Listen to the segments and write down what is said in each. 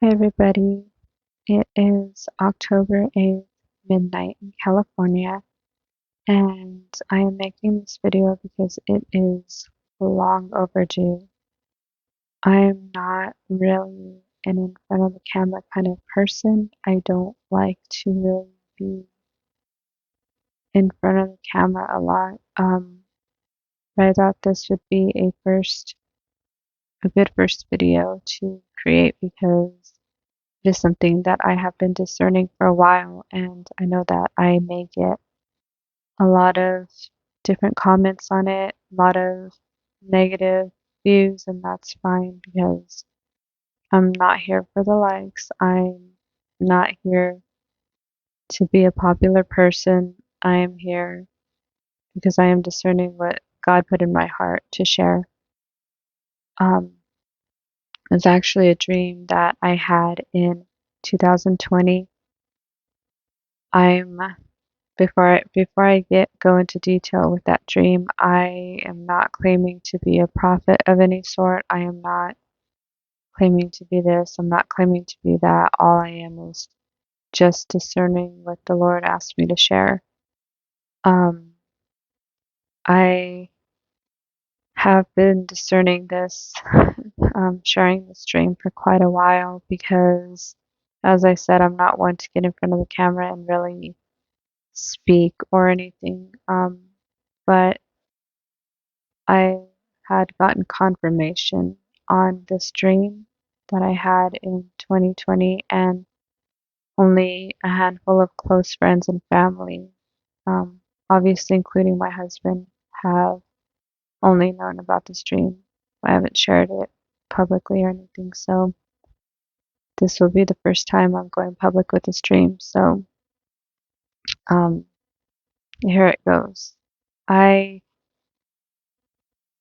Hey everybody, it is October 8th, midnight in California, and I am making this video because it is long overdue. I am not really an in front of the camera kind of person. I don't like to really be in front of the camera a lot. But I thought this would be a good first video to create because it is something that I have been discerning for a while, and I know that I may get a lot of different comments on it, a lot of negative views, and that's fine because I'm not here for the likes. I'm not here to be a popular person. I am here because I am discerning what God put in my heart to share. Um, it's actually a dream that I had in 2020. I'm before I go into detail with that dream, I am not claiming to be a prophet of any sort. I am not claiming to be this. I'm not claiming to be that. All I am is just discerning what the Lord asked me to share. Um, I have been discerning this, sharing this dream for quite a while because, as I said, I'm not one to get in front of the camera and really speak or anything. But I had gotten confirmation on this dream that I had in 2020, and only a handful of close friends and family, obviously including my husband, have only known about this dream. I haven't shared it publicly or anything, so this will be the first time I'm going public with this dream. So, um, here it goes. I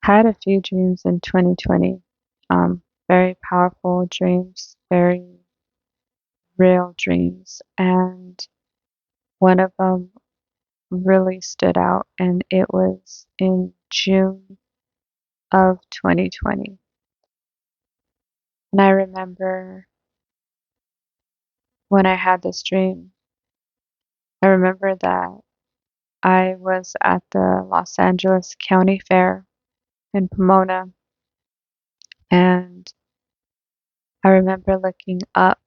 had a few dreams in 2020, very powerful dreams, very real dreams, and one of them really stood out, and it was in June of 2020. And I remember when I had this dream, I remember that I was at the Los Angeles County Fair in Pomona, and I remember looking up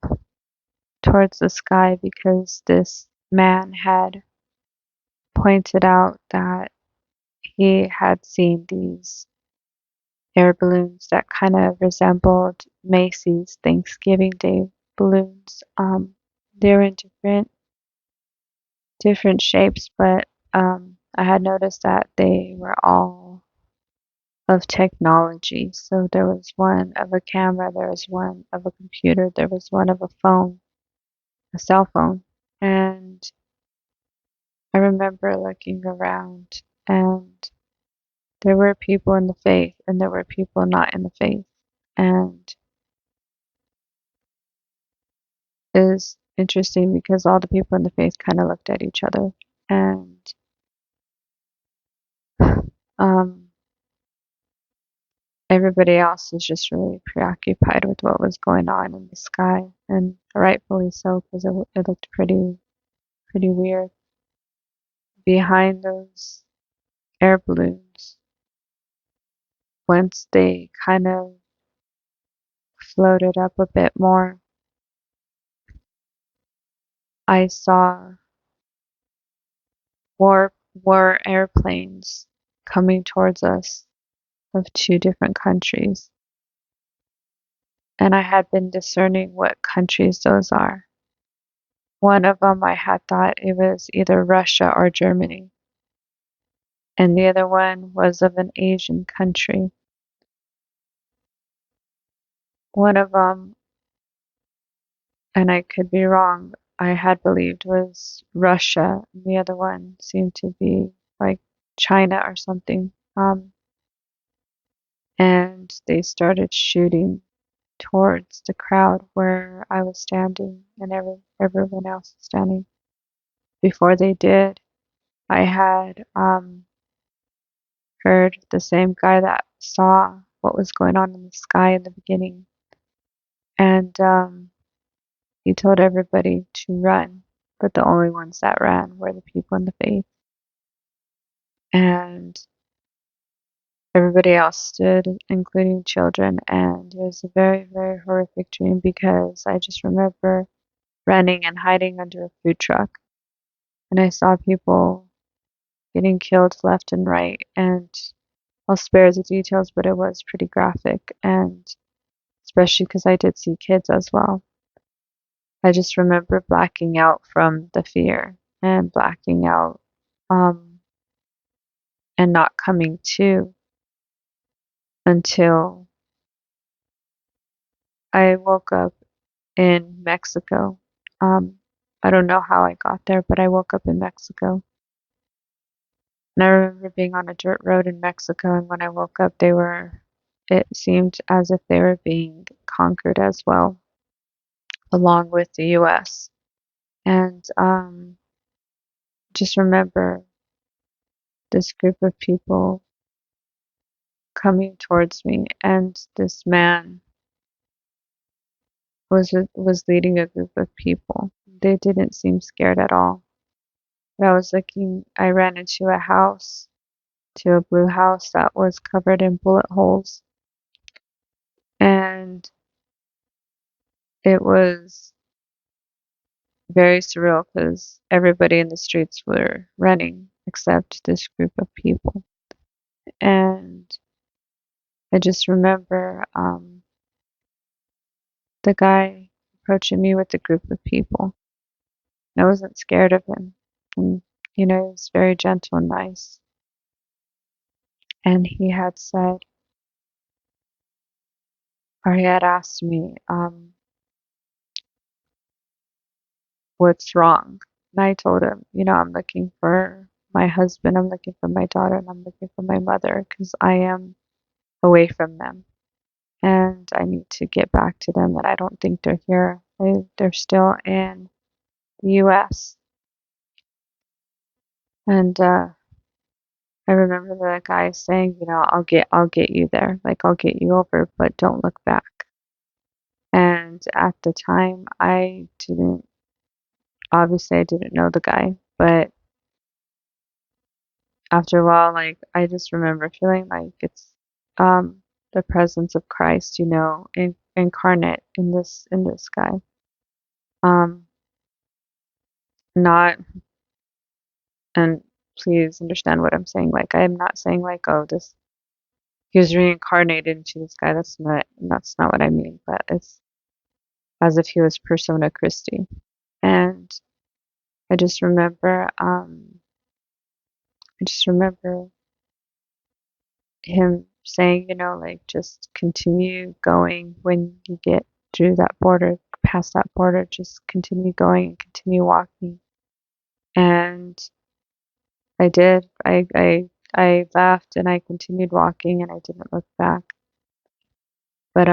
towards the sky because this man had pointed out that he had seen these air balloons that kind of resembled Macy's Thanksgiving Day balloons. They were in different shapes, but I had noticed that they were all of technology. So there was one of a camera, there was one of a computer, there was one of a phone, a cell phone. And I remember looking around, and there were people in the faith and there were people not in the faith. And it was interesting because all the people in the faith kind of looked at each other, and um, everybody else was just really preoccupied with what was going on in the sky, and rightfully so because it looked pretty weird. Behind those air balloons, once they kind of floated up a bit more, I saw war airplanes coming towards us of two different countries. And I had been discerning what countries those are. One of them I had thought it was either Russia or Germany, and the other one was of an Asian country. One of them, and I could be wrong, I had believed was Russia, and the other one seemed to be like China or something. And they started shooting towards the crowd where I was standing and everyone else was standing. Before they did, I had heard the same guy that saw what was going on in the sky in the beginning, and he told everybody to run, but the only ones that ran were the people in the faith. And everybody else stood, including children, and it was a very, very horrific dream because I just remember running and hiding under a food truck. And I saw people getting killed left and right, and I'll spare the details, but it was pretty graphic, and especially because I did see kids as well. I just remember blacking out from the fear and blacking out um, and not coming to until I woke up in Mexico. I don't know how I got there, but I woke up in Mexico. And I remember being on a dirt road in Mexico, and when I woke up, it seemed as if they were being conquered as well, along with the US. And just remember this group of people coming towards me, and this man was leading a group of people. They didn't seem scared at all. But I ran into a house, to a blue house that was covered in bullet holes, and it was very surreal because everybody in the streets were running except this group of people. And I just remember the guy approaching me with a group of people. I wasn't scared of him. And, he was very gentle and nice. And he had said, or he had asked me, what's wrong? And I told him, I'm looking for my husband, I'm looking for my daughter, and I'm looking for my mother because I am away from them. And I need to get back to them, and I don't think they're here. They're still in the US. And I remember the guy saying, I'll get you there. Like, I'll get you over, but don't look back. And at the time, obviously I didn't know the guy, but after a while, like, I just remember feeling like it's the presence of Christ, incarnate in this guy. Um, not, and please understand what I'm saying. Like, I am not saying like, oh, this he was reincarnated into this guy. That's not what I mean. But it's as if he was persona Christi. And I just remember, him saying, like, just continue going when you get through that border, past that border, just continue going and continue walking. And I did. I laughed and I continued walking and I didn't look back. But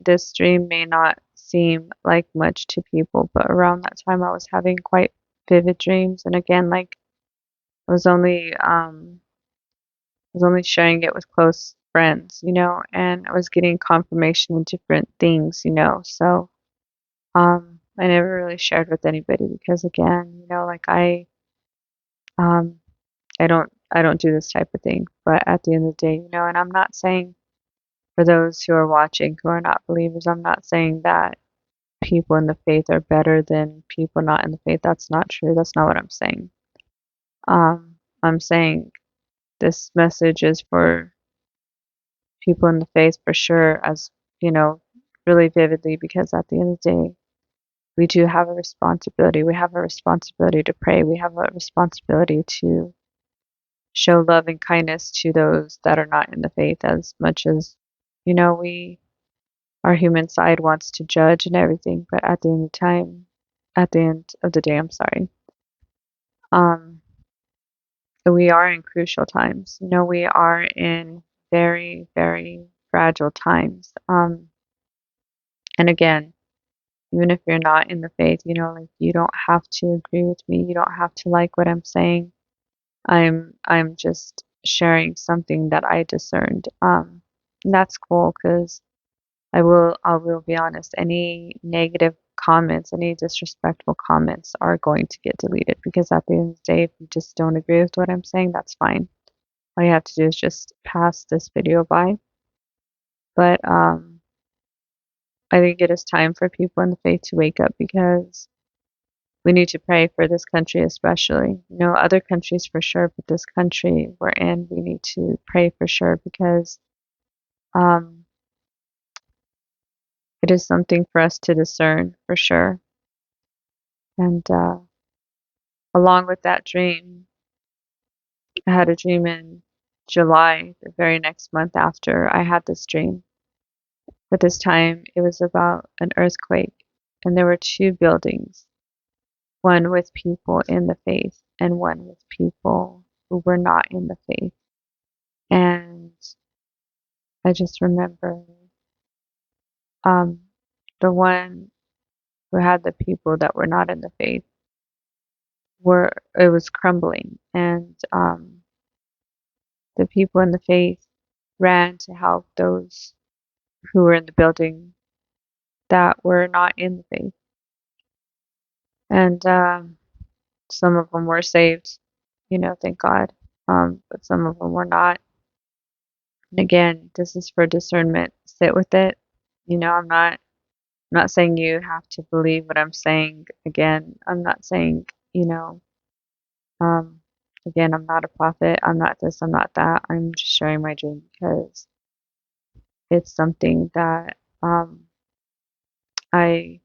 this dream may not seem like much to people, but around that time I was having quite vivid dreams. And again, like, I was only sharing it with close friends, and I was getting confirmation in different things, so I never really shared with anybody because again, like, um I don't do this type of thing. But at the end of the day, and I'm not saying, for those who are watching who are not believers, I'm not saying that people in the faith are better than people not in the faith. That's not true. That's not what I'm saying. I'm saying this message is for people in the faith for sure, as really vividly, because at the end of the day, we do have a responsibility. We have a responsibility to pray. We have a responsibility to show love and kindness to those that are not in the faith, as much as we our human side wants to judge and everything. But at the end of the day, I'm sorry, um we are in crucial times. We are in very, very fragile times. And again, even if you're not in the faith, like, you don't have to agree with me. You don't have to like what I'm saying. I'm just sharing something that I discerned. And that's cool because I will be honest, any negative comments, any disrespectful comments are going to get deleted because at the end of the day, if you just don't agree with what I'm saying, that's fine. All you have to do is just pass this video by. But I think it is time for people in the faith to wake up because we need to pray for this country especially. You know, other countries for sure, but this country we're in, we need to pray for sure because um, it is something for us to discern for sure. And along with that dream, I had a dream in July, the very next month after I had this dream. But this time it was about an earthquake, and there were two buildings, one with people in the faith and one with people who were not in the faith. And I just remember um, the one who had the people that were not in the faith were it was crumbling, and the people in the faith ran to help those who were in the building that were not in the faith. And some of them were saved, you know, thank God. But some of them were not. And again, this is for discernment. Sit with it. You know, I'm not saying you have to believe what I'm saying. Again, I'm not saying, you know, um, again, I'm not a prophet. I'm not this, I'm not that. I'm just sharing my dream because it's something that I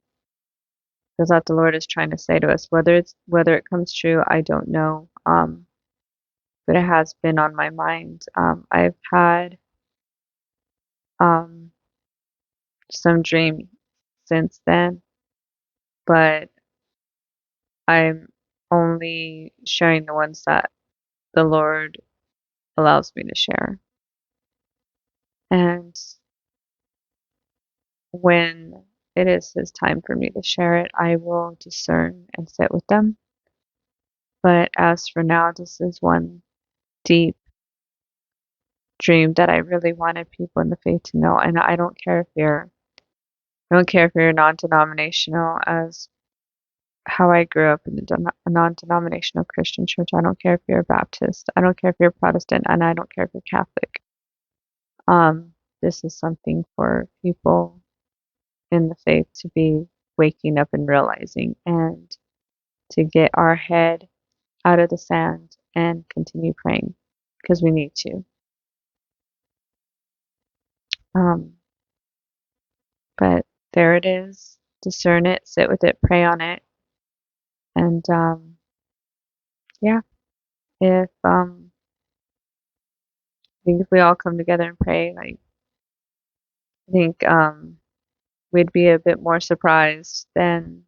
feel that the Lord is trying to say to us. Whether it comes true, I don't know. But it has been on my mind. I've had um, some dreams since then, but I'm only sharing the ones that the Lord allows me to share. And when it is His time for me to share it, I will discern and sit with them. But as for now, this is one deep dream that I really wanted people in the faith to know. And I don't care if you're non-denominational, as how I grew up in a non-denominational Christian church. I don't care if you're a Baptist. I don't care if you're Protestant, and I don't care if you're Catholic. This is something for people in the faith to be waking up and realizing, and to get our head out of the sand and continue praying because we need to. Um, but there it is. Discern it, sit with it, pray on it, and yeah. If I think if we all come together and pray, like I think we'd be a bit more surprised than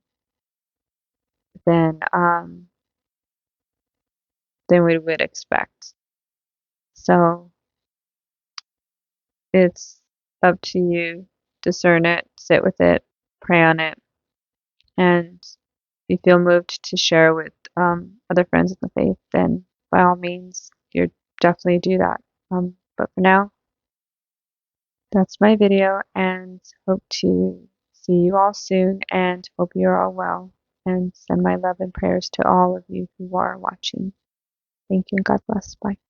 um than we would expect. So it's up to you. Discern it, sit with it, pray on it, and if you feel moved to share with other friends in the faith, then by all means, you definitely do that. But for now, that's my video, and hope to see you all soon, and hope you're all well. And send my love and prayers to all of you who are watching. Thank you, and God bless. Bye.